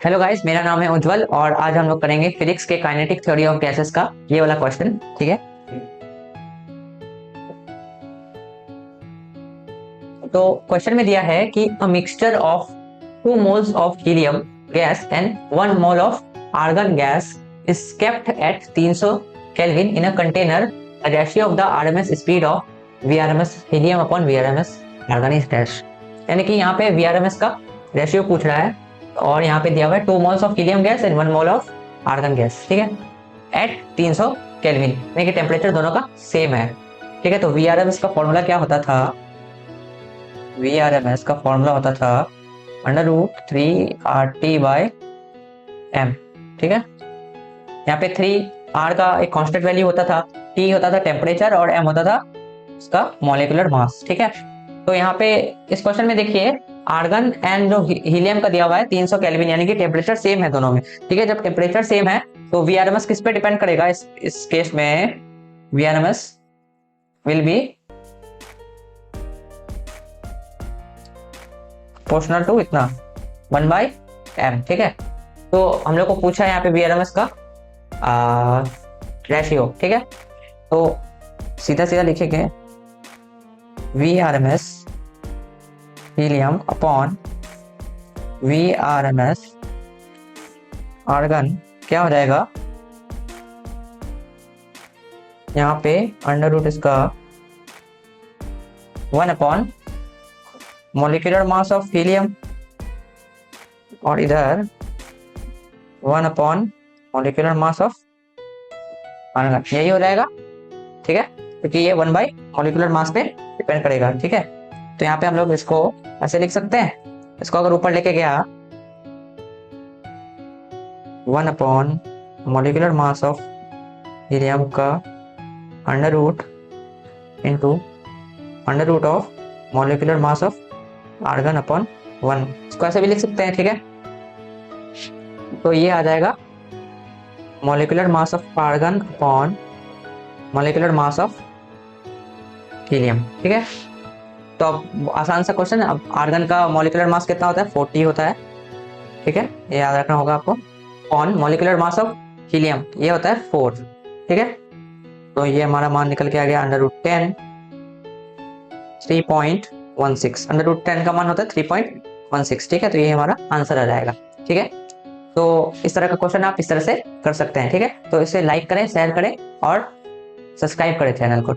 Hello guys, मेरा नाम है उज्जवल और आज हम लोग करेंगे फिजिक्स के काइनेटिक थ्योरी ऑफ गैसेस का ये वाला क्वेश्चन। ठीक है, तो क्वेश्चन में दिया है कि a mixture of 2 moles of helium gas and 1 mole of argon gas is kept at 300 kelvin in a container. The ratio of the RMS speed of VRMS helium upon VRMS argon is dash. यानी कि यहाँ पे VRMS का ratio पूछ रहा है और यहाँ पे दिया हुआ है 2 moles of helium gas and 1 mole of argon gas. ठीक है, एट 300 केल्विन यानी कि टेम्परेचर दोनों का सेम है। ठीक है, तो वीआरएमएस का फॉर्मूला क्या होता था? वीआरएमएस का फॉर्मूला होता था √3RT/m। ठीक है, यहाँ पे 3 R का एक कांस्टेंट वैल्यू होता था, T होता था टेम्परेचर और M होता था उसका मॉलिक्यूलर मास। ठीक है, तो यहाँ पे इस क्वेश्चन में देखिए आर्गन एंड जो हीलियम का दिया हुआ है 300 केल्विन यानी कि टेम्परेचर सेम है दोनों में। ठीक है, जब टेम्परेचर सेम है तो वीआरएमएस किस पे डिपेंड करेगा? इस केस में VRMS will be proportional to इतना 1/m। ठीक है, तो हम लोग को पूछा है यहाँ पे वीआरएमएस का रेशियो। ठीक है, तो सीधा सीधा लिखेंगे VRMS helium upon VRMS argon क्या हो जाएगा यहाँ पे अंडर रूट इसका 1 upon molecular mass of helium और इधर 1 upon molecular mass of argon, यही हो जाएगा। ठीक है, क्योंकि ये 1 बाई मॉलिक्यूलर मास पे डिपेंड करेगा। ठीक है, तो यहाँ पे हम लोग इसको ऐसे लिख सकते हैं, इसको अगर ऊपर लेके गया 1 upon molecular mass of helium का under root into under root of molecular mass of argon upon 1, इसको ऐसे भी लिख सकते हैं। ठीक है, तो ये आ जाएगा molecular mass of argon upon molecular mass of helium. ठीक है, तो अब आसान सा क्वेश्चन है। अब आर्गन का मॉलिक्यूलर मास कितना होता है? 40 होता है। ठीक है, ये याद रखना होगा आपको। On molecular mass of helium ये होता है 4। ठीक है, तो ये हमारा मान निकल के आ गया अंडर रूट 10 3.16। अंडर रूट 10 का मान होता है 3.16। ठीक है, तो ये हमारा आंसर आ जाएगा। ठीक है, तो इस तरह का क्वेश्चन आप इस तरह से कर सकते हैं। ठीक है, तो इसे लाइक करें, शेयर करें और सब्सक्राइब करें चैनल को।